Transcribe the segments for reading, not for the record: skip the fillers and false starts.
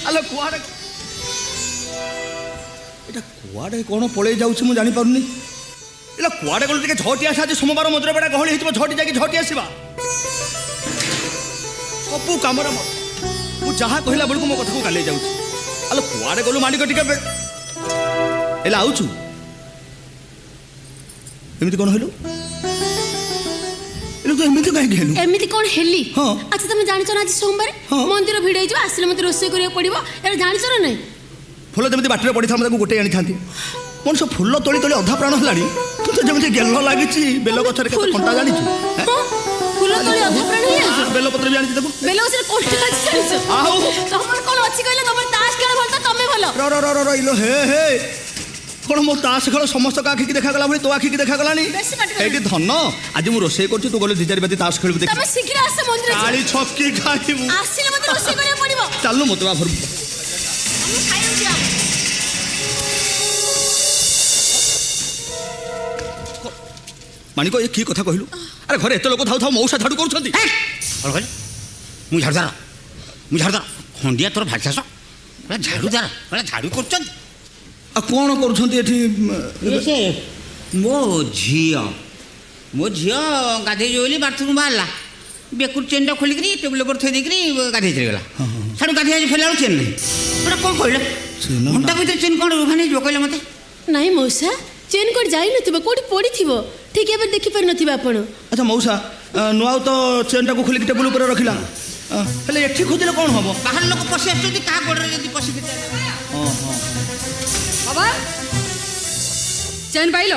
ଆଲୋ କୁଆଡ଼େ ଏଇଟା କୁଆଡ଼େ କ'ଣ ପଳେଇ ଯାଉଛି ମୁଁ ଜାଣିପାରୁନି। ଏଇଟା କୁଆଡ଼େ ଗଲେ ଟିକେ ଝଟି ଆସେ। ଆଜି ସୋମବାର ମନ୍ଦିର ବେଳା ଗହଳି ହେଇଥିବ, ଝଟି ଯାଇକି ଝଟି ଆସିବା। ସବୁ କାମରେ ମୁଁ ଯାହା କହିଲା ବେଳକୁ ମୋ କଥାକୁ ଗାଲେଇ ଯାଉଛି। ଆଲୋ କୁଆଡ଼େ ଗଲୁ ମାଣିକ ଟିକେ ହେଲେ ଆଉଛୁ ଏମିତି କ'ଣ ହେଲୁ? ଏମିତି କାହିଁକି ହେଲୁ? ଏମିତି କ'ଣ ହେଲି? ହଁ। ଆଚ୍ଛା ତମେ ଜାଣିଛ ନା ଆଜି ସୋମବାର ମନ୍ଦିର ଭିଡ଼ ହେଇଯିବ, ଆସିଲେ ମତେ ରୋଷେଇ କରିବାକୁ ପଡ଼ିବ। ଏଇଟା ଜାଣିଛ ନା ନାହିଁ? ଫୁଲ ଯେମିତି ବାଟିରେ ପଡ଼ିଥାନ୍ତା ତାକୁ ଗୋଟେ ଆଣିଥାନ୍ତି। ମଣିଷ ଫୁଲ ତୋଳି ତୋଳି ଅଧା ପ୍ରାଣ ହେଲାଣି, କିନ୍ତୁ ଯେମିତି ଗେଲ ଲାଗିଛି ବେଲ ଗଛରେ କେତେ କଣ୍ଟା ଜାଣିଛୁ? ଫୁଲ ତୋଳି ଅଧା ପ୍ରାଣ ହେଇଯାଉଛି। ବେଲପତ୍ର ବି ଆଣିଛି ତାକୁ। ବେଲ ଗଛରେ କଣ୍ଟା ଅଛି ଜାଣିଛ? ଆଉ ତମର କ'ଣ ଅଛି କହିଲେ? ତମର ତାସ ଖେଳ ଭଲ ତ ତମେ ଭଲ। ଇଲୋ ହେ ହେ କ'ଣ ମୋ ତାସ ଖେଳ ସମସ୍ତଙ୍କ ଆଖିକି ଦେଖାଗଲା ଭଳି ତୋ ଆଖିକି ଦେଖାଗଲାଣି? ଏଇଠି ଧନ ଆଜି ମୁଁ ରୋଷେଇ କରୁଛି, ତୁ ଗଲେ ଦି ଚାରି ବାଜି ତାସ ଖେଳିବୁ। ଦେଖ ତମେ ଶୀଘ୍ର ଆସ ମନ୍ଦିର କାଳି ଛକି ଖାଇବୁ। ଆସିଲେ ମତେ ରୋଷେଇ କରିବାକୁ ପଡ଼ିବ। ଚାଲୁ ମତେ ବା ଭରୁ ଆମେ ଖାଇବାକୁ ଯିବା। ମାଣିକ ଏ କି କଥା କହିଲୁ? ଆରେ ଘରେ ଏତେ ଲୋକ ଥାଉ ଥାଉ ମଉସା ଝାଡ଼ୁ କରୁଛନ୍ତି। କ'ଣ କହିଲେ? ମୁଁ ଝାଡ଼ୁଦାର ଖଣ୍ଡିଆ ତୋର ଭାଇ ଚାଷ ଝାଡ଼ୁଦାର ଝାଡ଼ୁ କରୁଛନ୍ତି। ଆଉ କ'ଣ କରୁଛନ୍ତି ଏଠି? ମୋ ଝିଅ ଗାଧେଇ ଯିବ ବୋଲି ବାଥରୁମ୍ ବାହାରିଲା, ବେକୁର ଚେନ୍ଟା ଖୋଲିକିରି ଟେବୁଲ୍ ଉପରେ ଥୋଇ ଦେଇକିରି ଗାଧେଇ ଚାଲିଗଲା। ସାଡ଼ୁ ଗାଧେଇ ଫେରିଲା ବେଳକୁ ଚେନ୍ ନାହିଁ। ପୁରା କ'ଣ କହିଲେ? ଘଣ୍ଟା ଭିତରେ ଚେନ୍ କ'ଣ ଉଭାନ ହେଇଯିବ କହିଲେ ମୋତେ? ନାଇଁ ମଉସା, ଚେନ୍ କୋଉଠି ଯାଇନଥିବ, କୋଉଠି ପଡ଼ିଥିବ, ଠିକ୍ ଏବେ ଦେଖିପାରିନଥିବେ ଆପଣ। ଆଚ୍ଛା ମଉସା ନୂଆ ତ ଚେନ୍ଟାକୁ ଖୋଲିକି ଟେବୁଲ୍ ଉପରେ ରଖିଲା, ହେଲେ ଏଠି ଖୋଜିଲେ କ'ଣ ହବ? ବାହାର ଲୋକ ପଶି ଆସୁଛନ୍ତି, କାହା ଗୋଡ଼ରେ ଯଦି ପଶିକି ବାବା ଚେନ୍ ପାଇଲ?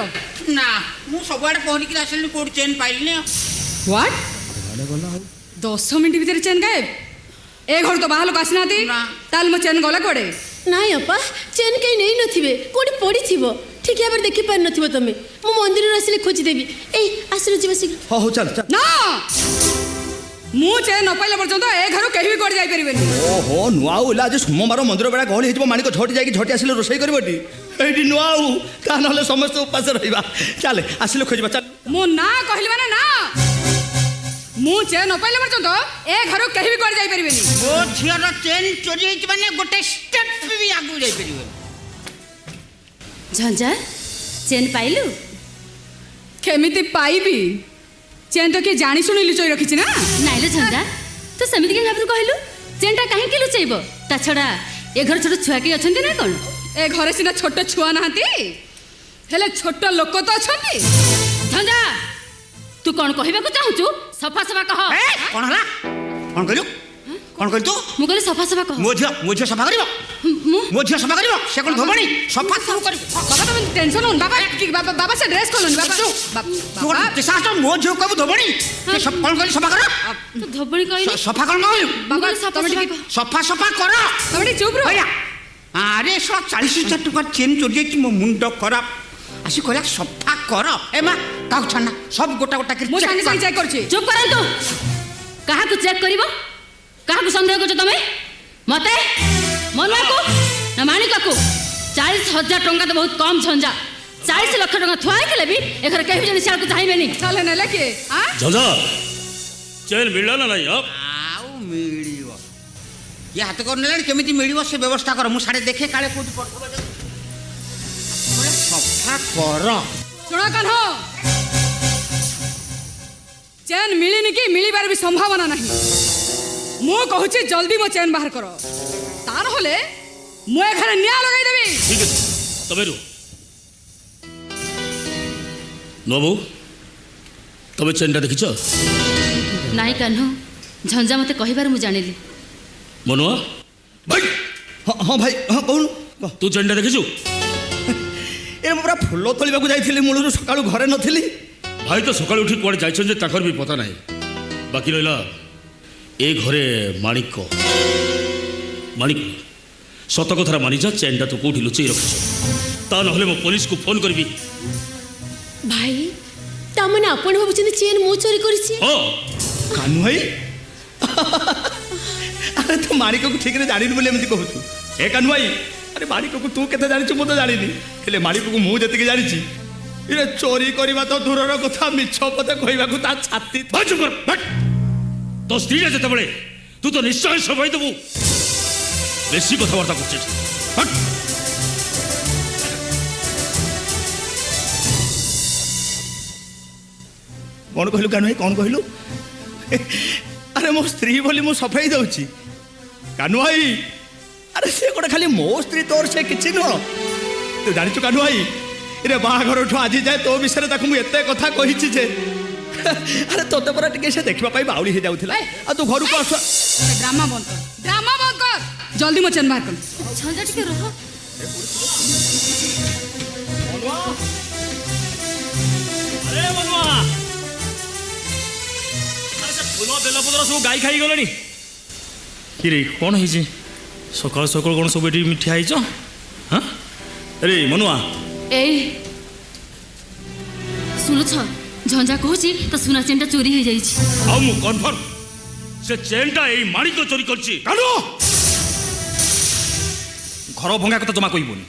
ନା ମୁଁ ସବୁଆଡ଼େ ପହରିକିରି ଆସିଲି, କୋଉଠି ଚେନ୍ ପାଇଲିନି। ହ୍ୱାଟ୍? 10 ମିନିଟ୍ ଭିତରେ ଚେନ୍ ଗାଏବ? ଏ ଘରୁ ତ ବାହାର ଲୋକ ଆସିନାହାନ୍ତି, ତାହେଲେ ମୋ ଚେନ୍ ଗଲା କୁଆଡ଼େ? ନାଇଁ ଅପା, ଚେନ୍ କେହି ନେଇନଥିବେ, କୋଉଠି ପଡ଼ିଥିବ, ଠିକ୍ ଭାବରେ ଦେଖିପାରିନଥିବ ତମେ। ମୁଁ ମନ୍ଦିରରୁ ଆସିଲେ ଖୋଜିଦେବି। ଏଇ ଆସିଲ ଯିବା ଶୀଘ୍ର। ହଉ ଚାଲ ଚାଲ। ନା, ମୁଁ ଚେନ୍ ନ ପାଇଲା ପର୍ଯ୍ୟନ୍ତ ଏ ଘରୁ କେହି ବି କୁଆଡ଼େ ଯାଇପାରିବେନି। ଓହୋ ନୂଆ ଓଲା ଆଜି ସୋମବାର ମନ୍ଦିର ବେଳା ଗହଳି ହେଇଯିବ, ମାଣିକ ଝଟି ଯାଇକି ଝଟି ଆସିଲେ ରୋଷେଇ କରିବଟି ଏଇଠି ନୂଆ ଆଉ ତା ନହେଲେ ସମସ୍ତେ ଉପାସ ରହିବା। ଚାଲେ ଆସିଲେ ଖୋଜିବା ଚାଲ। ମୁଁ ନା କହିଲି ମାନେ ନା, ମୁଁ ଚେନ୍ ନ ପାଇଲା ପର୍ଯ୍ୟନ୍ତ ଏ ଘରୁ କେହି ବି କୁଆଡ଼େ ଯାଇପାରିବେନି। ମୋ ଝିଅର ଚେନ୍ ଚୋରି ହେଇଛି ମାନେ ଗୋଟେ ଷ୍ଟେପ୍ ବି ଆଗକୁ ଯାଇପାରିବନି। ଝଞ୍ଜା ଚେନ୍ ପାଇଲୁ? କେମିତି ପାଇବି? ଚେନ୍ ତ କିଏ ଜାଣି ଶୁଣି ଲୁଚେଇ ରଖିଛି ନା। ନାଇଁ ରେ ଝଞ୍ଜା, ତୁ ସେମିତି କେମିତି ଭାବରେ କହିଲୁ? ଚେନ୍ଟା କାହିଁକି ଲୁଚେଇବ? ତା ଛଡ଼ା ଏ ଘରେ ଛୋଟ ଛୁଆ କେହି ଅଛନ୍ତି ନା କ'ଣ? ଏ ଘରେ ସିନା ଛୋଟ ଛୁଆ ନାହାନ୍ତି, ହେଲେ ଛୋଟ ଲୋକ ତ ଅଛନ୍ତି। ଝଞ୍ଜା ତୁ କ'ଣ କହିବାକୁ ଚାହୁଁଛୁ? ସଫା ସଫା କହ। କ'ଣ ହେଲା? କ'ଣ କହିଲୁ? କ'ଣ କହିଲୁ ତୁ? ମୁଁ କହିଲି ସଫା ସଫା କହ। ମୋ ଝିଅ ସଫା କରିବ? ମୋ ଝିଅ ସଫା କରିବ? ସେ କ'ଣ ଧୋବଣି? ସଫା ସବୁ କରିବ। ବାବା ତମେ ଟେନସନ୍ ହଉନି। ବାବା ସେ ଡ୍ରେସ୍ ଖୋଲୁନି। ବାବା ମୋ ଝିଅ କହିବୁ ଧୋବଣି? କ'ଣ କହିଲୁ? ସଫା କର। ତୁ ଧୋବଣି କହିଲୁ? ସଫା କ'ଣ କହିଲୁ? ବାବା ସଫା କର। ତମେ ଟିକେ ଚୁପ୍ ରହ। ଆରେ 40,000 ଟଙ୍କା ଚେନ୍ ଚୋରି ଯାଇଛି, ମୋ ମୁଣ୍ଡ ଖରାପ। ଆସି କହିଲା ସଫା କର। ଏ ମା କାହାକୁ ଛାଡ଼ନା, ସବୁ ଗୋଟା ଗୋଟା କରି ମୁଁ ସାଙ୍ଗେ ସାଙ୍ଗେ ଚେକ୍ କରୁଛି। ଚୁପ୍ କରନ୍ତୁ। କାହାକୁ ଚେକ୍ କରିବ? କାହାକୁ ସନ୍ଦେହ କରୁଛ ତମେ? ମତେ, ମନୁଆକୁ ନା ମାଣିକକୁ? 40,000 ଟଙ୍କା ତ ବହୁତ କମ୍ ଝଞ୍ଜା। 40 ଲକ୍ଷ ଟଙ୍କା ଥୁଆ ହେଇଥିଲେ ବି ଏ ଘରେ କେହି ଜଣେ ସିଆଡ଼କୁ ଚାହିଁବେନି। ତାହେଲେ ନେଲେ କିଏ? ଝଞ୍ଜା ଚେନ୍ ମିଳିଲା ନା ନାଇଁ? ଆଉ ମିଳିବ ଇଏ ହାତ କରିନେଲାଣି, କେମିତି ମିଳିବ ସେ ବ୍ୟବସ୍ଥା କର। ମୁଁ ସାଡ଼େ ଦେଖେ କାଳେ କୋଉଠି ପଡ଼ିଥିବ। ସଫା କର। ଶୁଣ କାହ୍ନ, ଚେନ୍ ମିଳିନି କି ମିଳିବାର ବି ସମ୍ଭାବନା ନାହିଁ। ମୁଁ କହୁଛି ଜଲ୍ଦି ମୋ ଚେନ୍ ବାହାର କର, ତା ନହେଲେ ମୁଁ ଏ ଘରେ ନିଆଁ ଲଗାଇଦେବି। ଠିକ୍ ଅଛି ତମେ ରୁହ। ନବୁ ତମେ ଚେନ୍ଟା ଦେଖିଛ? ନାଇଁ କାହ୍ନୁ, ଝଞ୍ଜା ମତେ କହିବାର ମୁଁ ଜାଣିଲି। ମନୁଆ ହଁ ଭାଇ ହଁ କହୁନୁ। ତୁ ଚେନ୍ଟା ଦେଖିଛୁ? ଏ ମୁଁ ପୁରା ଫୁଲ ତୋଳିବାକୁ ଯାଇଥିଲି, ମୂଳରୁ ସକାଳୁ ଘରେ ନଥିଲି। ଭାଇ ତ ସକାଳୁ ଉଠି କୁଆଡ଼େ ଯାଇଛନ୍ତି ଯେ ତାଙ୍କର ବି ପତା ନାହିଁ। ବାକି ରହିଲା ଏ ଘରେ ମାଣିକ ସତ କଥାଟା ମାନିଯା, ଚେନ୍ଟା ତୁ କେଉଁଠି ଲୁଚେଇ ରଖିଛୁ, ତା ନହେଲେ ମୁଁ ପୋଲିସକୁ ଫୋନ୍ କରିବି। ଭାଇ ତାମାନେ ଆପଣ ଭାବୁଛନ୍ତି ଚେନ୍ ମୁଁ ଚୋରି କରିଛି? ହଁ କାହ୍ନୁ ଭାଇ ଆରେ ତୁ ମାଣିକକୁ ଠିକରେ ଜାଣିନି ବୋଲି ଏମିତି କହୁଛୁ। ଏ କାହ୍ନୁ ଭାଇ, ଆରେ ମାଣିକକୁ ତୁ କେତେ ଜାଣିଛୁ ମୁଁ ତ ଜାଣିନି, ହେଲେ ମାଣିକକୁ ମୁଁ ଯେତିକି ଜାଣିଛି ଇରେ ଚୋରି କରିବା ତ ଦୂରର କଥା, ମିଛ ପଦେ କହିବାକୁ ତା ଛାତି। ତୋ ସ୍ତ୍ରୀରେ ଯେତେବେଳେ ତୁ ତ ନିଶ୍ଚୟ ସଫାଇ ଦେବୁ। বেশি কথাবার্তা করছিস হট। କ'ଣ କହିଲୁ କାନୁ ଭାଇ କ'ଣ କହିଲୁ? ଆରେ ମୋ ସ୍ତ୍ରୀ ବୋଲି ମୁଁ ସଫେଇ ଦେଉଛି। କାନୁ ଭାଇ ଆରେ ସେ ଗୋଟେ ଖାଲି ମୋ ସ୍ତ୍ରୀ, ତୋର ସେ କିଛି ନୁହଁ। ତୁ ଜାଣିଛୁ କାନୁ ଭାଇ, ରେ ବାହାଘରଠୁ ଆଜି ଯାଏ ତୋ ବିଷୟରେ ତାକୁ ମୁଁ ଏତେ କଥା କହିଛି ଯେ ଆରେ ତୋତେ ପରା ଟିକେ ସେ ଦେଖିବା ପାଇଁ ବାଉଳି ହେଇଯାଉଥିଲା। ଆଉ ତୁ ଘରକୁ ଆସ। ଡ୍ରାମା ବନ୍ଦ କର, ଡ୍ରାମା ବନ୍ଦ କର। ଜଲ୍ଦି ମୋ ଚେନ୍ ବାହାର କର। ଝଞ୍ଝା ଟିକେ ରହ। ଆରେ ମନୁଆ, ଆରେ ସେ ଫୁଲ ବେଲପତ୍ର ସବୁ ଗାଈ ଖାଇଗଲେଣି। କିରେ କ'ଣ ହେଇଛି? ସକାଳୁ ସକାଳୁ କ'ଣ ସବୁ ଏଠି ମିଠା ହେଇଛ? ହଁ ଆରେ ମନୁଆ, ଏଇ ଶୁଣୁଛ, ଝଞ୍ଝା କହୁଛି ତା ସୁନା ଚେନ୍ଟା ଚୋରି ହେଇଯାଇଛି। ଆଉ ମୁଁ କନଫର୍ମ ସେ ଚେନ୍ଟା ଏଇ ମାଣିକ ଚୋରି କରିଛି। କାନୁ, ଘର ଭଙ୍ଗା କଥା ଜମା କହିବୁନି।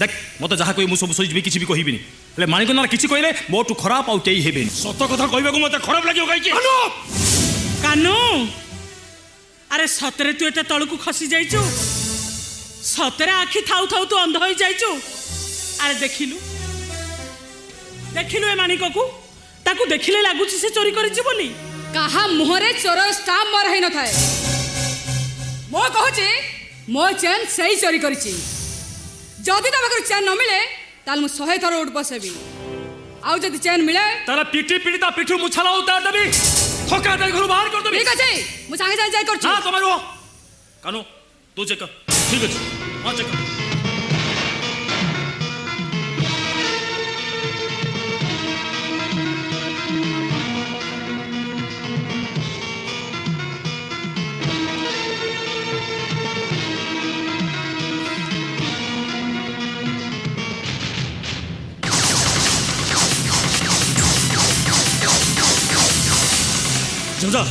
দেখ মতো যাহা কই মু সব সইଯିବି କିଛି ବି କହିବିନି। ହେଲେ ମାଣିକ ନାଁରେ କିଛି କହିଲେ ମୋଠୁ ଖରାପ ଆଉ କେହି ହେବେନି। ସତ କଥା କହିବାକୁ ମତେ ଖରାପ ଲାଗିବ କାହିଁକି? କାନୁ, ଆରେ ସତରେ ତୁ ଏତେ ତଳକୁ ଖସି ଯାଇଛୁ? ସତରେ ଆଖି ଥାଉ ଥାଉ ତୁ ଅନ୍ଧ ହୋଇ ଯାଇଛୁ? ଆରେ ଦେଖିଲୁ ଦେଖିଲୁ ଏ ମାଣିକକୁ, ତାକୁ ଦେଖିଲେ ଲାଗୁଛି ସେ ଚୋରି କରିଛି ବୋଲି। କାହା ମୁହଁରେ ଚୋର ଷ୍ଟାମ୍ପ ମରା ହେଇନଥାଏ। ମୁଁ କହୁଛି ମୋ ଚେନ୍ ସେଇ ଚୋରି କରିଛି। ଯଦି ତା ପାଖରୁ ଚେନ୍ ନ ମିଳେ ତାହେଲେ ମୁଁ 100 ଥର ଉଠ ବସେବି। ଆଉ ଯଦି ଚେନ୍ ମିଳେ ତାର ପିଟି ପିଟି ତା ପିଠୁ ମୁଛାଲା ଉତାର ଦେବି, ଠକା ଦେଇ ଘରୁ ବାହାର କରିଦେବି। ଠିକ ଅଛି, ମୁଁ ସାଙ୍ଗେ ସାଙ୍ଗେ ଯାଇ କରୁଛି। ନା ତମେ ରୁହ। କାନୁ ତୁ ଚେକ୍ କର। ଠିକ ଅଛି, ହଁ ଚେକ୍ କର। ঝঞ্ঝা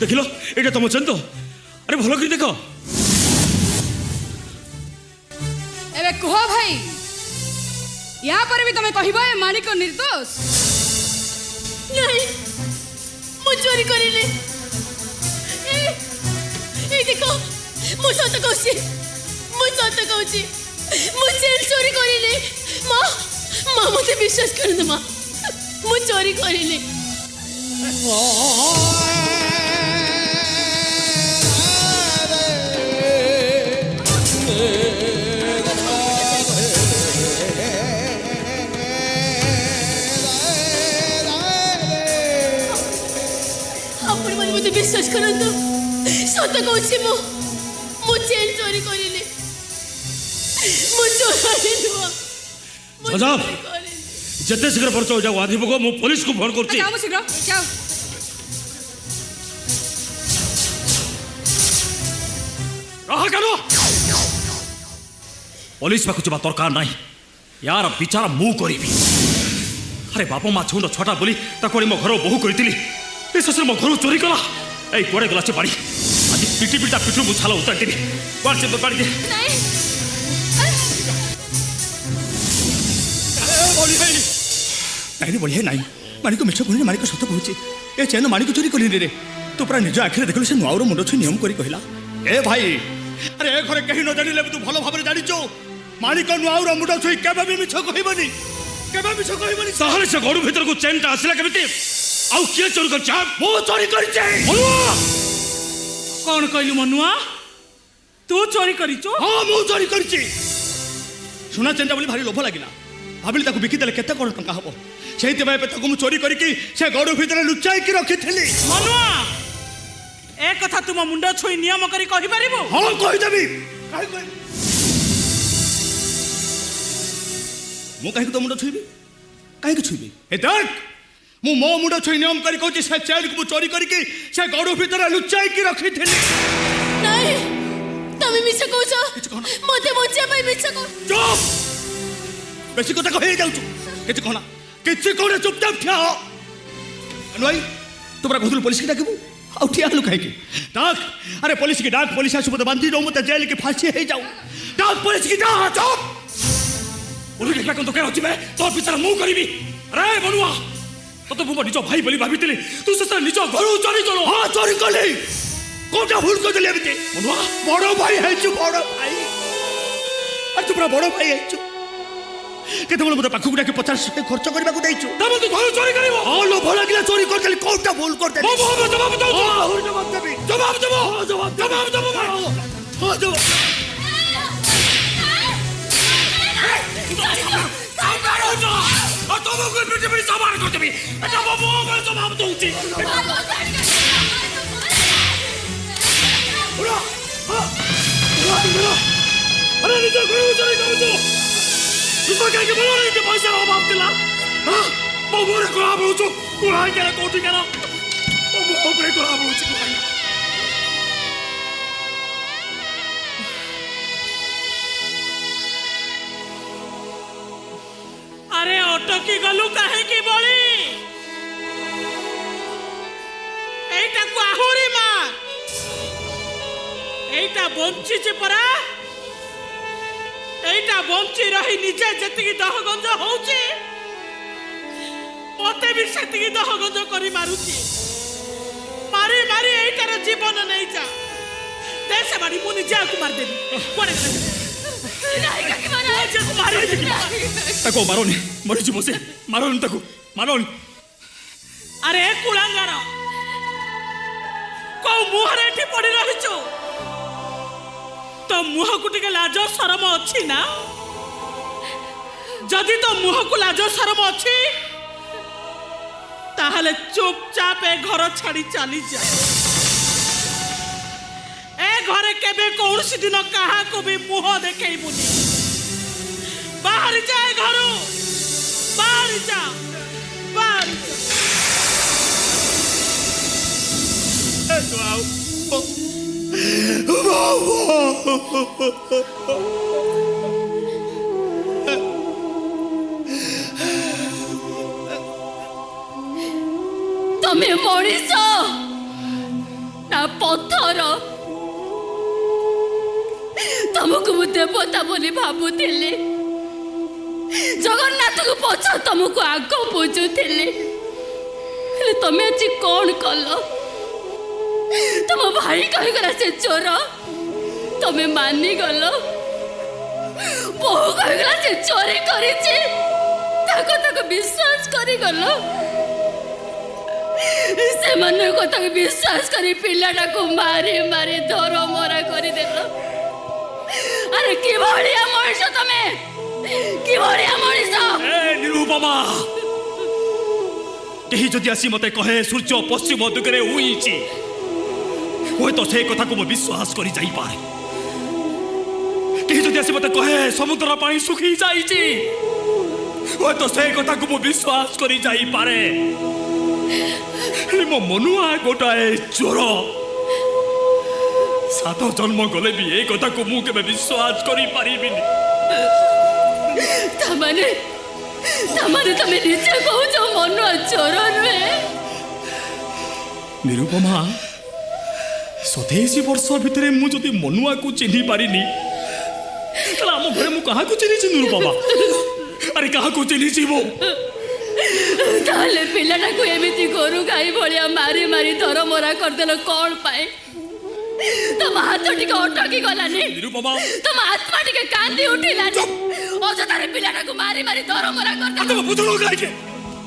দেখিল, এটা তোমার চেন তো? আরে ভালো করে দেখ। ଏବେ କୁହ ଭାଇ, ୟା ପରେ ବି ତମେ କହିବ ଏ ମାଣିକ ନିର୍ଦ୍ଦୋଷ? नहीं, ମୁଁ ଚୋରି କରିଲି। এই দেখো, ମୁଁ ସତ କହୁଛି, ମୁଁ ସତ କହୁଛି, ମୁଁ ଚେନ୍ ଚୋରି କରିଲି। ମା ମା ମୋତେ ବିଶ୍ୱାସ କରନ୍ତୁ ମା, ମୁଁ ଚୋରି କରିଲି। ଆପଣ ମାନେ ମୋତେ ବିଶ୍ୱାସ କରନ୍ତୁ, ସତ କହୁଛି, ମୁଁ ଚେନ୍ ଚୋରି କରିଲି। ମୁଁ ଚୋରାଳି ନୁହଁ, ମୁଁ ଝଞ୍ଝା, ଚୋରି କରିଲି। ଯେତେ ଶୀଘ୍ର ପଡ଼ୁଛ ଏଇଟା ଆଧି ପକ, ମୁଁ ପୋଲିସକୁ ଫୋନ କରୁଛି। ଯାଅ ଶୀଘ୍ର ଯାଅ। ରହ କାନୁ, ପୋଲିସ ପାଖକୁ ଯିବା ଦରକାର ନାହିଁ। ୟାର ବିଚାର ମୁଁ କରିବି। ଆରେ ବାପ ମା ଛୁଣ୍ଡ ଛଟା ବୋଲି ତାକୁ ଆଣି ମୋ ଘର ବୋହୁ କରିଥିଲି। ଏ ଶେଷରେ ମୋ ଘରକୁ ଚୋରି କଲା। ଏଇ କୁଆଡ଼େ ଗଲା ସେ ବାଡ଼ି? ଆଜି ପିଟି ପିଟି ତା ପିଠରୁ ମୁଁ ଛାଲ ଉତାରି ଦେବି। କୁଆଡ଼େ ସେ ବାଡ଼ି ଦେ। नहीं, ନାଇଁ ବଢ଼ିଆ ନାଇଁ, ମାଣିକ ମିଛ କହୁନି, ମାଣିକ ସତ କହୁଛି। ଏ ଚେନ୍ ମାଣିକ ଚୋରି କରିନି ରେ। ତୁ ପୁରା ନିଜ ଆଖିରେ ଦେଖିଲୁ ସେ ନୂଆର ମୁଣ୍ଡ ଛୁଇଁ ନିୟମ କରି କହିଲା। ଏ ଭାଇ, ଆରେ ଏ ଘରେ କେହି ନ ଜାଣିଲେ ବି ତୁ ଭଲ ଭାବରେ ଜାଣିଛୁ ମାଣିକ ନୂଆର ମୁଣ୍ଡ ଛୁଇଁ କେବେ ବି ମିଛ କହିବନି, କେବେ ମିଛ କହିବନି। ତାହେଲେ ସେ ଘର ଭିତରକୁ ଚେନ୍ଟା ଆସିଲା କେମିତି? ଆଉ କିଏ ଚୋରି କରିଛି? ମୁଁ ଚୋରି କରିଛି। କ'ଣ କହିଲୁ ମନୁଆ? ତୁ ଚୋରି କରିଛୁ? ହଁ ମୁଁ ଚୋରି କରିଛି। ସୁନା ଚେନ୍ଟା ବୋଲି ଭାରି ଲୋଭ ଲାଗିଲା। ଭାବିଲି ତାକୁ ବିକିଦେଲେ କେତେ କ'ଣ ଟଙ୍କା ହବ। ସେଇଥିପାଇଁ ଏବେ ତାକୁ ମୁଁ ଚୋରି କରିକି ସେ ଗଡ଼ୁ ଭିତରେ ଲୁଚାଇକି ରଖିଥିଲି। ମନୁଆ, ଏ କଥା ତୁମ ମୁଣ୍ଡ ଛୁଇଁ ନିୟମ କରି କହିପାରିବୁ? ହଁ କହିଦେବି। ମୁଁ କାହିଁକି ତୋ ମୁଣ୍ଡ ଛୁଇଁବି? କାହିଁକି ଛୁଇଁବି? ଏ ଦେଖ, ମୁଁ ମୋ ମୁଣ୍ଡ ଛୁଇଁ ନିୟମ କରି କହୁଛି ସେ ଚେନ୍କୁ ମୁଁ ଚୋରି କରିକି ସେ ଗଡ଼ୁ ଭିତରେ ଲୁଚାଇକି ରଖିଥିଲି। नहीं, ତମେ ମିଛ କହୁଛ। କିଛି କହନା। ମୋତେ ବଞ୍ଚିବା ପାଇଁ ମିଛ କହୁଛ। ଚୁପ୍! ବେଶୀ କଥା କହି ଯାଉଛୁ। କିଛି କହନା, କିଛି କହନା, ଚୁପଚାପ ଠିଆ ହ। ଭାଇ ତୁ ପରା କହୁଥିଲୁ ପୋଲିସକି ଡାକିବୁ, ଆଉ ଠିଆ ହେଲୁ କାହିଁକି? ଡାକ, ଆରେ ପୋଲିସକି ଡାକ। ପୋଲିସ ଆସି ମୋତେ ବାନ୍ଧି ଦଉ, ମୋତେ ଜେଲକି ଫାঁସି ହେଇଯାଉ। ଡାକ ପୋଲିସକି, ଡା। ଚୁପ୍! ওরে দেখলা কোন দোকান হচ্ছে তোর বিচার মু করিবি। আরে বনুয়া, তোতে মু নিজ ভাই বলি ভাবিଥିଲି, তু শেষে নিজ ঘরু চোরি কলু। ହଁ ଚୋରି କଲି। কোনটা ভুল করদেলি এমতি মনুয়া বড় ভাই হয়েছু বড় ভাই আর তু পুরা বড় ভাই হয়েছু কেতବେଳେ মতো পাখକୁ ডাকি 50 খরচ କରିବାକୁ ଦେଇଛୁ ତମେ ତୁ ଘର ଚୋରି କରିବ ହଁ ଲୋଭ ଲାଗିଲା ଚୋରି କରିଦେଲି କୋଉଟା ଭୁଲ କରିଦେଲି ମୋ ବୋଉ ଜବାବ ଦଉ ଆହୁରି ଜବାବ ଦେବି ଜବାବ ଦେବ ଜବାବ ଜବାବ ଦେବ ହଁ ଜବାବ ତମକୁ ପିଟି ପିଟି ସମାନ କରିଦେବି ଏଟା ମୋ ବୋଉ ଜବାବ ଦଉଛି अरे निजे घरକୁ ଚୋରି କରୁଛୁ ତୁମେ କାହିଁକି ଭଲ ନାହିଁ ପଇସାର ଅଭାବ ଥିଲା ମୋ ମୁହଁରେ କଳା ବୁଳୁଛୁ କୁହାଇ କେନ କୋଉଠି କେନ ମୋ ମୁହଁ ଉପରେ କଳା ବୁଳୁଛି କୁହାଇ আরে অটকি গলু কাহিকি বলি এইটাকু আহুরি মার এইটা বঞ্চিছে পরা এইটা বঞ্চি রহি নিজে যেতিকি দহগঞ্জ হଉଛି মতে বি সেতিকি দহগঞ্জ করি মারুছি মারি মারি এইটার জীবন নেই যা দেশে বাড়ি মু নিজে আকু মার দেবি পড়ে ତାକୁ ମାରନି ମରିଯିବ ସେ ମାରନି ତାକୁ ମାରନି আরে কুলাঙ্গার কৌ মুহরে এটি পড়ি রহিছো তো মুহকু টিকে লাজ শরম অছি না যদি তো মুহকু লাজ শরম অছি তাহলে চুপচাপ এ ঘর ছাড়ি চালি যা এ ঘরে কেবে কৌশি দিন কাহাকু বি মুহ দেখাইবুনি বাহারি যা এ ঘর বাহারি যা বাহারি যা ତମେ ମଣିଷ ନା ପଥର ତମକୁ ମୁଁ ଦେବତା ବୋଲି ଭାବୁଥିଲି ଜଗନ୍ନାଥକୁ ପଛ ତମକୁ ଆଗ ବୁଝୁଥିଲି ହେଲେ ତମେ ଆଜି କଣ କଲ ତମ ଭାଇ କହିଗଲା ସେ ଚୋର ତମେ ମାନିଗଲ ବୋହୁ କହିଗଲା ସେ ଚୋରି କରିଛି ତାକୁ ବିଶ୍ୱାସ କରିଗଲ ସେମାନଙ୍କ କଥାକୁ ବିଶ୍ୱାସ କରି ପିଲାଟାକୁ ମାରି ମାରି ଧରମରା କରିଦେଲ ଆରେ କିଭଳିଆ ମଣିଷ ତମେ କିଭଳିଆ ମଣିଷ ଏ ନିରୁପମା କେହି ଯଦି ଆସି ମତେ କହେ ସୂର୍ଯ୍ୟ ପଶ୍ଚିମ ଦିଗରେ ଉଇଁଛି ହୁଏତ ସେ କଥାକୁ ମୁଁ ବିଶ୍ୱାସ କରି ଯାଇପାରେ କେହି ଯଦି ଆସି ମତେ କହେ ସମୁଦ୍ର ପାଣି ଶୁଖି ଯାଇଛି ହୁଏତ ସେ କଥାକୁ ମୁଁ ବିଶ୍ୱାସ କରି ଯାଇପାରେ ହେଲେ ମୋ ମନୁଆ ଗୋଟାଏ ଚୋର 7 ଜନ୍ମ ଗଲେ ବି ଏ କଥାକୁ ମୁଁ କେବେ ବିଶ୍ୱାସ କରିପାରିବିନି ତାମାନେ ତମେ ନିଜେ କହୁଛ ମନୁଆ ଚୋର ନୁହେଁ ନିରୁପମା 27 ବର୍ଷ ଭିତରେ ମୁଁ ଯଦି ମନୁଆକୁ ଚିହ୍ନି ପାରିନି ତାହେଲେ ଆମ ଘରେ ମୁଁ କାହାକୁ ଚିହ୍ନିଛି ନିରୁପମା ଆରେ କାହାକୁ ଚିହ୍ନିଛି ମୁଁ ତାହେଲେ ପିଲାଟାକୁ ଏମିତି ଗୋରୁ ଗାଈ ଭଳିଆ ମାରି ମାରି ଧରମରା କରିଦେଲ କଣ ପାଇଁ ତମ ହାତ ଟିକେ ଅଟକି ଗଲାନି ନିରୁପମା ତମ ଆତ୍ମା ଟିକେ କାନ୍ଦି ଉଠିଲାନି ଅଯଥାରେ ପିଲାଟାକୁ ମାରି ମାରି ଧରମରା କରିଦେଲ ତମ ବୁଝୁଣ କାହିଁକି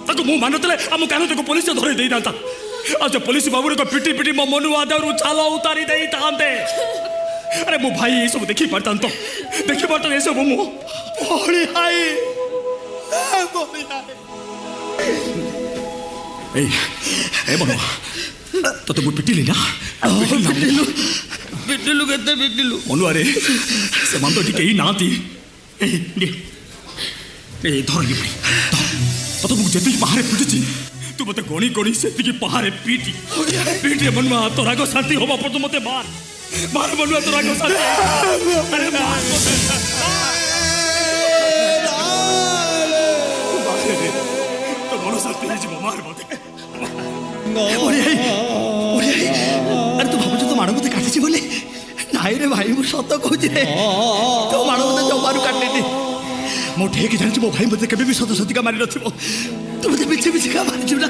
ତାକୁ ମୁଁ ମାନୁଥିଲେ ଆମ କାନ ତାକୁ ପୋଲିସ ଧରି ଦେଇଥାନ୍ତା ଆଉ ସେ ପୋଲିସ ବାବୁରେ ତ ପିଟି ପିଟି ମୋ ମନୁଆ ଦେହରୁ ଛାଲ ଉତାରି ଦେଇଥାନ୍ତେ ଆରେ ମୋ ଭାଇ ଏସବୁ ଦେଖି ପାରିଥାନ୍ତ ଏସବୁ ମୁଁ ଭାଇ ଏ ମନୁଆ ତତେ ମୁଁ ପିଟିଲି ନା ପିଟିଲୁ କେତେ ପିଟିଲୁ ମନୁଆରେ ସେମାନେ ତ ଏଠି କେହି ନାହାନ୍ତି ଧରିଲି ତତେ ମୁଁ ଯେତିକି ପାହାରେ ପିଟିଛି ତୁ ମତେ ଗଣି ଗଣି ସେତିକି ପାହାରେ ପିଟି ମନୁଆ ତୋ ରାଗ ଶାନ୍ତି ହବା ପର୍ଯ୍ୟନ୍ତ ମତେ ମାର ମନୁଆ ତୋ ରାଗ ଶାନ୍ତି ଆରେ ମାର ତୋ ମନ ଶାନ୍ତି ହେଇଯିବ ମାର ମତେ ଆରେ ତୁ ଭାବୁଛୁ ତୋ ମାଡ଼ ମତେ କାଟିଛି ବୋଲି ନାଇଁ ରେ ଭାଇ ମୁଁ ସତ କହୁଛି ରେ ତୋ ମାଡ଼ ମତେ ଜମାରୁ କାଟିନି ମୁଁ ଠିକ୍ ଜାଣିଛି ମୋ ଭାଇ ମତେ କେବେ ବି ସତସତିକା ମାରି ନଥିବ ତୁ ମତେ ମିଛି ମିଛିକା ମାରିଛୁ ନା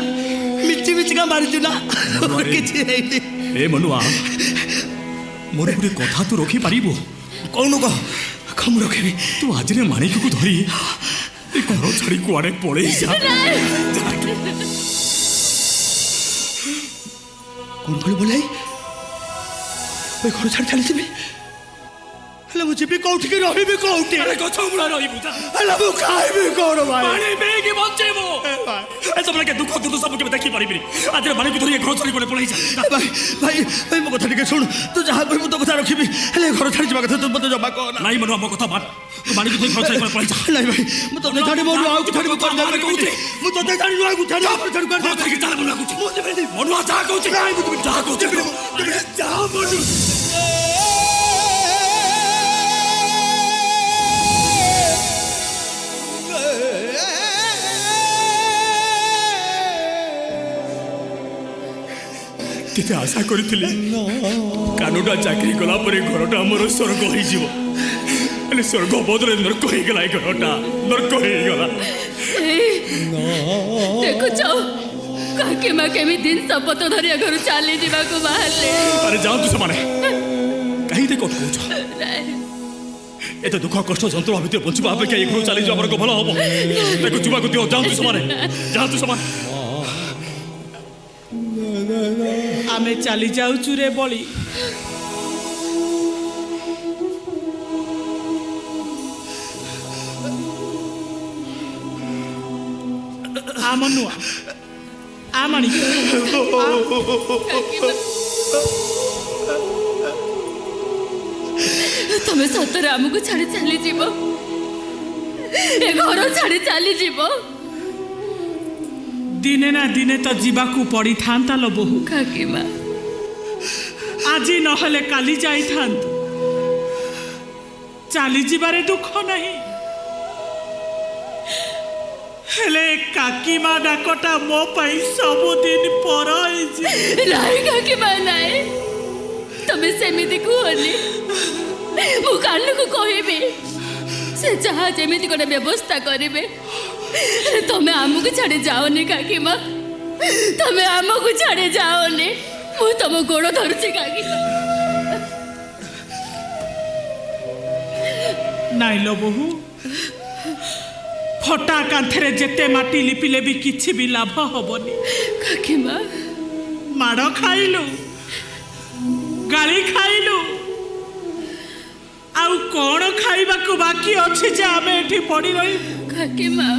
ମିଛି ମିଛିକା ମାରିଛୁ ନା କିଛି ହେଇନି ଏ ମନୁଆ ମୋର ଗୋଟେ କଥା ତୁ ରଖିପାରିବୁ? କହୁନୁ କହ। କମ୍ ରଖିବି। ତୁ ଆଜିରେ ମାଣିକକୁ ଧରି ଏ ଘର ଛାଡ଼ି କୁଆଡ଼େ ପଳେଇ ଯା। କ'ଣ କହିଲୁ ବୋଲେ ଏ ଘର ଛାଡ଼ି ଚାଲିଯିବି? ହେଲେ ମୁଁ ଯିବି କୋଉଠିକି, ରହିବି କୋଉଠି? ଗଛ ମୂଳ ରହିବୁ। ହେଲେ ମୁଁ ଖାଇବି କ'ଣ ଭାଇ? ପାଣି ପିଇକି ବଞ୍ଚେଇବୁ। ତମେ କେ ଦୁଃଖ ଦୁର୍ଦଶା ମୁଁ କେବେ ଦେଖିପାରିବିନି। ଆଜିରେ ମାଣିକୁ ଧରି ଏ ଘର ଛାଡ଼ି କୁଆଡ଼େ ପଳେଇ ଯା। ଭାଇ ଭାଇ ଭାଇ ମୋ କଥା ଟିକେ ଶୁଣୁ। ତୁ ଯାହା କହିବୁ ତୋ କଥା ରଖିବି, ହେଲେ ଘର ଛାଡ଼ି ଯିବା କଥା ତୁ ମୋତେ ଜମା କହନା। ନାଇଁ ମନୁଆ, ମୋ କଥା ମାନ। ମାଣିକୁ ଧରି ଘର ଛାଡ଼ି କୁଆଡ଼େ ପଳେଇ ଯା। ନାଇଁ ଭାଇ ମୁଁ ତୋତେ ଛାଡ଼ି ମୋର ଆଉ ଛାଡ଼ିବୁ କ'ଣ କହୁଛି? ମୁଁ ତୋତେ ଛାଡ଼ି ଆଉ ଛାଡ଼ି ଘର ଛାଡ଼ିକି ଚାଲ ମନୁଆ କହୁଛି। ମନୁଆ ଯାହା କହୁଛି, ଯାହା କହୁଛି ଯାହା ମନୁ। କେତେ ଆଶା କରିଥିଲି କାନୁଟା ଚାକିରି କଲା ପରେ ଘରଟା ଆମର ସ୍ୱର୍ଗ ହେଇଯିବ, ହେଲେ ସ୍ୱର୍ଗ ବଦଳରେ ନର୍କ ହେଇଗଲା। ଏ ଘରଟା ନର୍କ ହେଇଗଲା। ଦେଖୁଛ କାକିମା କେମିତି ଶପଥ ଧରିବା ଘରୁ ଚାଲି ଯିବାକୁ ବାହାରିଲେ। ଆରେ ଯାଆନ୍ତୁ ସେମାନେ। କାହିଁକି କଟ କହୁଛ? ଏତେ ଦୁଃଖ କଷ୍ଟ ଯନ୍ତ୍ରଣା ଭିତରେ ବଞ୍ଚିବା ଅପେକ୍ଷା ଏ ଘରୁ ଚାଲିଯିବା ଆମର ଭଲ ହବ। ତାକୁ ଯିବାକୁ ଦିଅ। ଯାଆନ୍ତୁ ସେମାନେ, ଯାଆନ୍ତୁ ସେମାନେ। ଆମେ ଚାଲି ଯାଉଛୁ ରେ ବଳି। ମନୁଆ ମାଣିକ, ତମେ ସତରେ ଆମକୁ ଛାଡ଼ି ଚାଲିଯିବ? ଏ ଘର ଛାଡ଼ି ଚାଲିଯିବ? ଦିନେ ନା ଦିନେ ତ ଯିବାକୁ ପଡ଼ିଥାନ୍ତା ଲୋ ବୋହୂ। କାକିମା ଆଜି ନହେଲେ କାଲି ଯାଇଥାନ୍ତୁ। ଚାଲିଯିବାରେ ଦୁଃଖ ନାହିଁ, ହେଲେ କାକିମା ଡାକଟା ମୋ ପାଇଁ ସବୁଦିନ ପର ହେଇଛି। ନାଇଁ କାକିମା ନାଇଁ, ତମେ ସେମିତି କୁହନି। ମୁଁ କାଲୁକୁ କହିବି, ସେ ଯାହା ଯେମିତି ଗୋଟେ ବ୍ୟବସ୍ଥା କରିବେ। ତମେ ଆମକୁ ଛାଡ଼ି ଯାଅନି କାକିମା, ତମେ ଆମକୁ ଛାଡ଼ି ଯାଅନି। ମୁଁ ତମ ଗୋଡ଼ ଧରୁଛି କାକିମା। ନାଇଁ ଲୋ ବୋହୂ, ଫଟା କାନ୍ଥରେ ଯେତେ ମାଟି ଲିପିଲେ ବି କିଛି ବି ଲାଭ ହବନି। କାକିମା ମାଡ଼ ଖାଇଲୁ, ଗାଳି ଖାଇଲୁ, ଆଉ କ'ଣ ଖାଇବାକୁ ବାକି ଅଛି ଯେ ଆମେ ଏଠି ପଡ଼ି ରହିବୁ? କାକିମା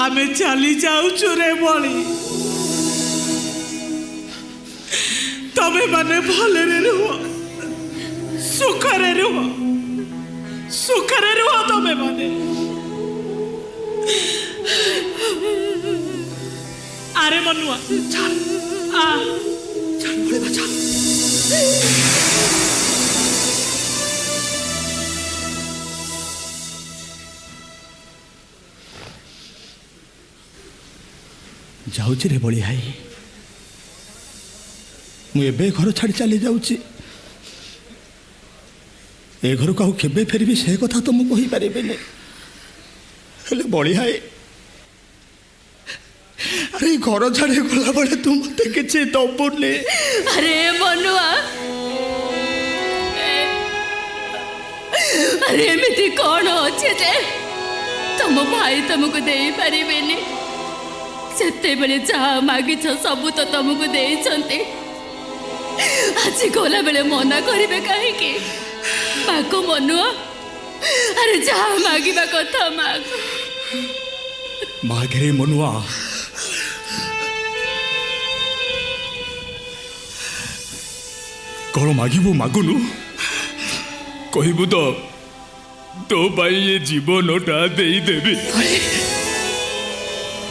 ଆମେ ଚାଲି ଯାଉଛୁ ରେ ବଳି। ତମେ ମାନେ ଭଲରେ ରୁହ, ସୁଖରେ ରୁହ, ସୁଖରେ ରୁହ ତମେ ମାନେ। ଆରେ ମନୁଆ ଚାଲ, ଚାଲ। ଯାଉଛି ରେ ବଳି ଭାଇ, ମୁଁ ଏବେ ଘର ଛାଡ଼ି ଚାଲି ଯାଉଛି। ଏ ଘରକୁ ଆଉ କେବେ ଫେରିବି ସେ କଥା ତ ମୁଁ କହିପାରିବିନି। ହେଲେ ବଳି ଭାଇ, ଆରେ ଘର ଛାଡ଼ି ଗଲାବେଳେ ତୁ ମତେ କିଛି ଦବୁନି। ଆରେ ମନୁଆ, ଆରେ ଏମିତି କ'ଣ ଅଛି ଯେ ତମ ଭାଇ ତମକୁ ଦେଇପାରିବେନି? ସେତେବେଳେ ଯାହା ମାଗିଛ ସବୁ ତ ତମକୁ ଦେଇଛନ୍ତି। ଆଜି ଗଲାବେଳେ ମନା କରିବେ କାହିଁକି? ମାଗ ମନୁଆ, ଆରେ ଯାହା ମାଗିବା କଥା ମାଗ। ମାଗରେ ମନୁଆ, କ'ଣ ମାଗିବୁ ମାଗୁନୁ? କହିବୁ ତ ତୋ ପାଇଁ ଏ ଜୀବନଟା ଦେଇଦେବି।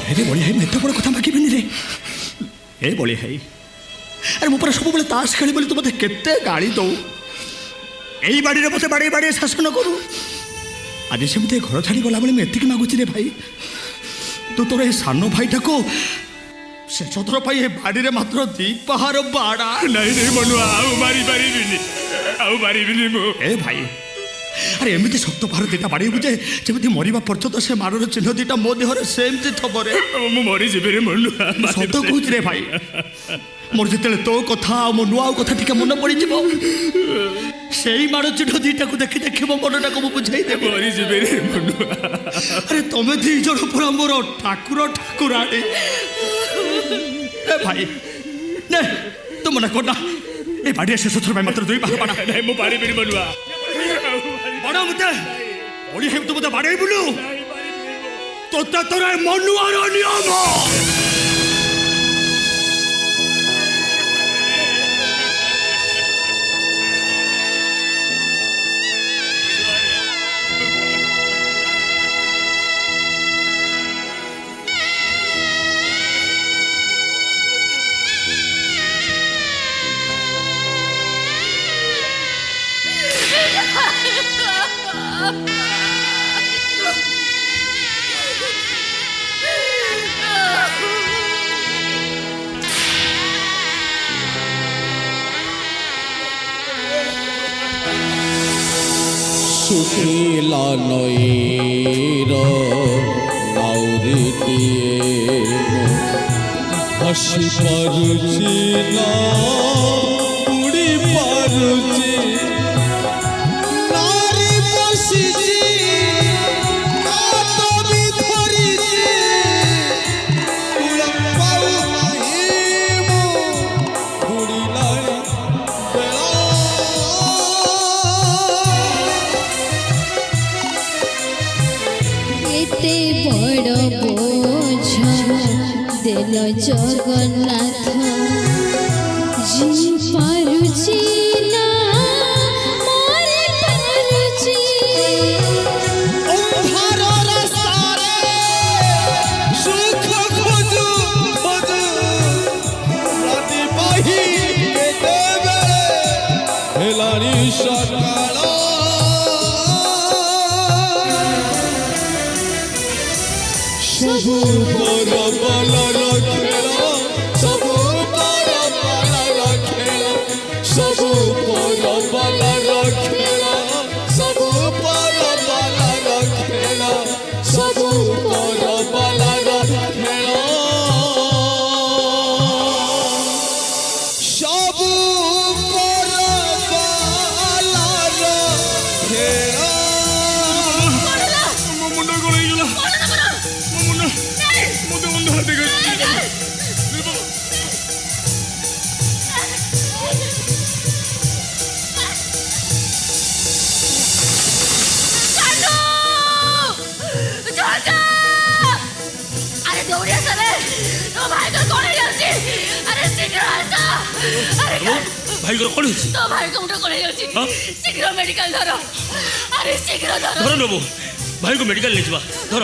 ଆରେ ବଳି ଭାଇ, ମୁଁ ଏତେ ବଡ଼ କଥା ମାଗିବିନି ରେ। ଏ ବଳି ଭାଇ, ଆରେ ମୁଁ ପୁରା ସବୁବେଳେ ତାସ ଖେଳି ବୋଲି ତୁ ମୋତେ କେତେ ଗାଳି ଦଉ। ଏଇ ବାଡ଼ିରେ ମୋତେ ବାଡ଼େଇ ବାଡ଼େଇ ଶାସନ କରୁ। ଆଜି ସେମିତି ଘର ଛାଡ଼ି ଗଲାବେଳେ ମୁଁ ଏତିକି ମାଗୁଛି ରେ ଭାଇ, ତୁ ତୋର ଏ ସାନ ଭାଇଟାକୁ ଶେଷ ଥର ପାଇଁ ଏ ବାଡ଼ିରେ ମାତ୍ର 2 ପାହାର ବାଡ଼ା। ନାଇଁ ରେ ମନୁଆ, ଆଉ ମାରିପାରିବିନି, ଆଉ ମାରିବିନି ମୁଁ। ଏ ଭାଇ, ଆରେ ଏମିତି ଶକ୍ତ ପାହାର 2ଟା ବାଡ଼େଇବୁ ଯେ ଯେମିତି ମରିବା ପର୍ଯ୍ୟନ୍ତ ସେ ମାଡ଼ର ଚିହ୍ନ 2ଟା ମୋ ଦେହରେ ସେମିତି ଥବରେ। ମୁଁ ମରିଯିବି ରେ ମନୁଆ। ସତ କହୁଛି ରେ ଭାଇ। ମୋର ଯେତେବେଳେ ତୋ କଥା ଆଉ ମୋ ନୂଆ କଥା ଟିକେ ମନେ ପଡ଼ିଯିବ ସେଇ ମାଡ଼ ଚିହ୍ନ ଦୁଇଟାକୁ ଦେଖି ଦେଖି ମୋ ମନଟାକୁ ମୁଁ ବୁଝେଇ ଦେବି। ଆରେ ତମେ ଦି ଜଣ ପୁରା ମୋର ଠାକୁର ଠାକୁରାଣୀ। ଏ ଭାଇ ନେ ତୁ ମନେ କର ନା ଏ ବାଡ଼ିଆ ଶେଷ ଥର ପାଇଁ ମାତ୍ର 2 ପାଖ ବାଡ଼ା। ନାଇଁ ମୁଁ ପାରିବିନି ମନୁଆ। ବଡ଼ ମତେ ବଡ଼ି ହେବୁ ତୁ ମତେ ବାଡ଼େଇ ବୁଲୁ ତୋତେ ତୋର ମନୁଆର ନିୟମ। শুকিলা নৈর নাউরিটিয়ে হাসি পারুছি না উড়ি পারুছি নারী বসিছি তুমি ধরিছি উড়া পাউ নাহি মো উড়িলাই এতে বড় বোঝ দেল জগন্নাথ জি পারুছি না মরে পারুছি অন্ধার রাস্তারে সুখ খোঁজু খোঁজু রাতি পাহি কেতেবে হেলানি সকাল সবু বড় বলর খেল সবু বড় বলর খেল সবু বড় বলর খেল সবু বড় বলর খেল সবু বড় বলর খেল সবু বড় বলর খেল ମୋ ମୁଣ୍ଡ କଣ ହେଇଗଲା? ମୋ ମୁଣ୍ଡ ମୋତେ ମୁଣ୍ଡ ହାତ আরে দৌড়ে আসা রে তো ভাই তোর কোণে যাচ্ছি। আরে শীঘ্র আসা। আরে ଭାଇଙ୍କର କ'ଣ ହେଇଛି? তো ভাই কোণে কোণে যাচ্ছি। শীঘ্র মেডিকেল ধরো। আরে শীঘ্র ধরো। ଧର ନେବୁ ଭାଇକୁ ମେଡ଼ିକାଲ ନେଇଯିବା ଧର।